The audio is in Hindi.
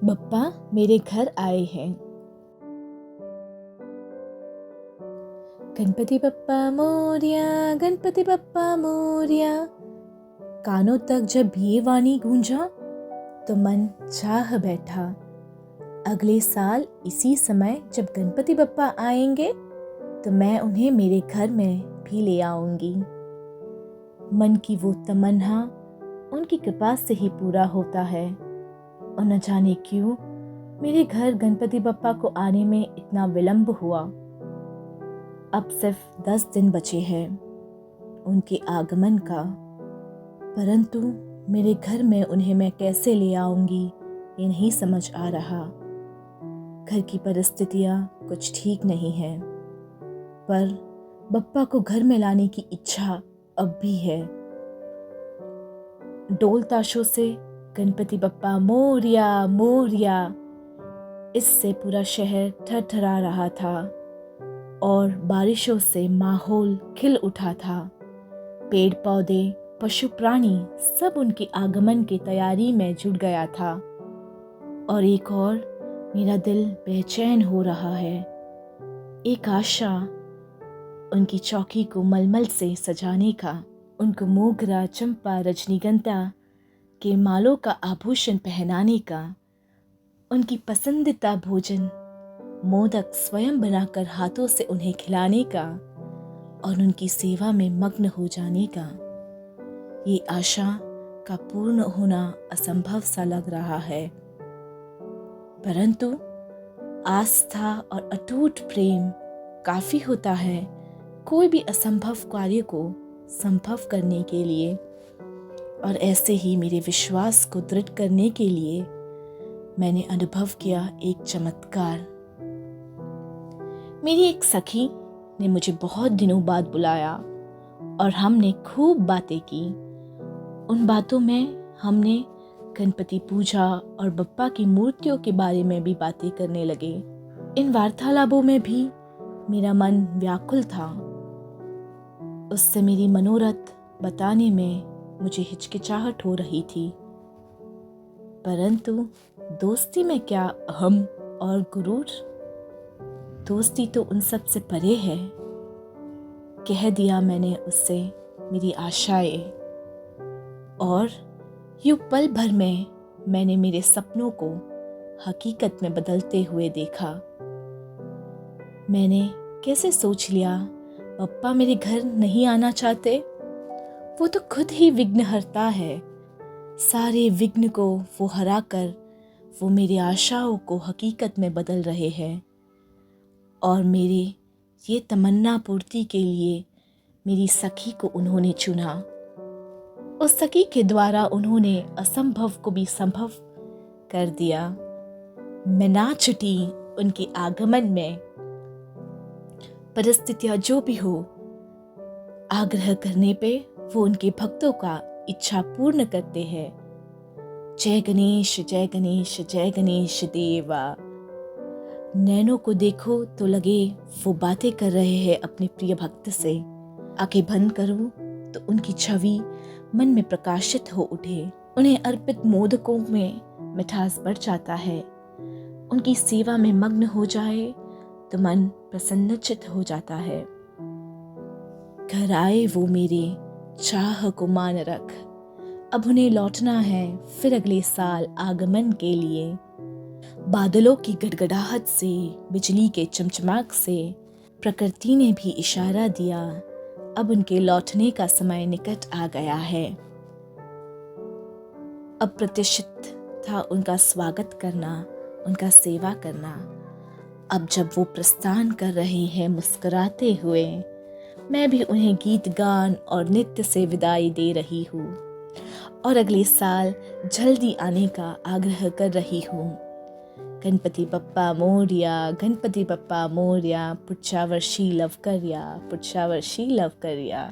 बप्पा मेरे घर आए हैं। गणपति बप्पा मोरिया, गणपति बप्पा मोरिया। कानों तक जब ये वाणी गूंजा तो मन चाह बैठा, अगले साल इसी समय जब गणपति बप्पा आएंगे तो मैं उन्हें मेरे घर में भी ले आऊंगी। मन की वो तमन्ना उनकी कृपा से ही पूरा होता है और न जाने क्यों मेरे घर गणपति बप्पा को आने में इतना विलंब हुआ। अब सिर्फ 10 दिन बचे हैं उनके आगमन का, परंतु मेरे घर में उन्हें मैं कैसे ले आऊंगी ये नहीं समझ आ रहा। घर की परिस्थितियां कुछ ठीक नहीं हैं, पर बप्पा को घर में लाने की इच्छा अब भी है। ढोल ताशों से गणपति बप्पा मोरिया मोरिया, इससे पूरा शहर थरथरा रहा था और बारिशों से माहौल खिल उठा था। पेड़ पौधे पशु प्राणी सब उनके आगमन की तैयारी में जुट गया था और एक और मेरा दिल बेचैन हो रहा है। एक आशा उनकी चौकी को मलमल से सजाने का, उनको मोगरा चंपा रजनीगंधा के मालों का आभूषण पहनाने का, उनकी पसंदीदा भोजन मोदक स्वयं बनाकर हाथों से उन्हें खिलाने का और उनकी सेवा में मग्न हो जाने का। ये आशा का पूर्ण होना असंभव सा लग रहा है, परंतु आस्था और अटूट प्रेम काफी होता है कोई भी असंभव कार्य को संभव करने के लिए। और ऐसे ही मेरे विश्वास को दृढ़ करने के लिए मैंने अनुभव किया एक चमत्कार। मेरी एक सखी ने मुझे बहुत दिनों बाद बुलाया और हमने खूब बातें की। उन बातों में हमने गणपति पूजा और बप्पा की मूर्तियों के बारे में भी बातें करने लगे। इन वार्तालापों में भी मेरा मन व्याकुल था। उससे मेरी मनोरथ बताने में मुझे हिचकिचाहट हो रही थी, परंतु दोस्ती में क्या अहम और गुरूर। दोस्ती तो उन सब से परे है। कह दिया मैंने उससे मेरी आशाएं और यूं पल भर में मैंने मेरे सपनों को हकीकत में बदलते हुए देखा। मैंने कैसे सोच लिया बप्पा मेरे घर नहीं आना चाहते, वो तो खुद ही विघ्नहर्ता है। सारे विघ्न को वो हराकर वो मेरी आशाओं को हकीकत में बदल रहे हैं और मेरे ये तमन्ना पूर्ति के लिए मेरी सखी को उन्होंने चुना। उस सखी के द्वारा उन्होंने असंभव को भी संभव कर दिया। मैं ना छुटी उनके आगमन में। परिस्थितियां जो भी हो, आग्रह करने पे वो उनके भक्तों का इच्छा पूर्ण करते हैं। जय गणेश जय गणेश जय गणेश देवा। नैनों को देखो तो लगे वो बातें कर रहे हैं अपने प्रिय भक्त से। आंखें बंद करूं तो उनकी छवि मन में प्रकाशित हो उठे। उन्हें अर्पित मोदकों में मिठास बढ़ जाता है। उनकी सेवा में मग्न हो जाए तो मन प्रसन्नचित हो जाता है। घर आए वो मेरे चाह को मान रख, अब उन्हें लौटना है फिर अगले साल आगमन के लिए। बादलों की गड़गड़ाहट से, बिजली के चमचमाक से प्रकृति ने भी इशारा दिया, अब उनके लौटने का समय निकट आ गया है। अब प्रतिष्ठित था उनका स्वागत करना, उनका सेवा करना। अब जब वो प्रस्थान कर रहे हैं मुस्कुराते हुए, मैं भी उन्हें गीत गान और नृत्य से विदाई दे रही हूँ और अगले साल जल्दी आने का आग्रह कर रही हूँ। गणपति बप्पा मोरिया, गणपति बप्पा मोरिया, पुढच्या वर्षी लवकर या, पुढच्या वर्षी लवकर या।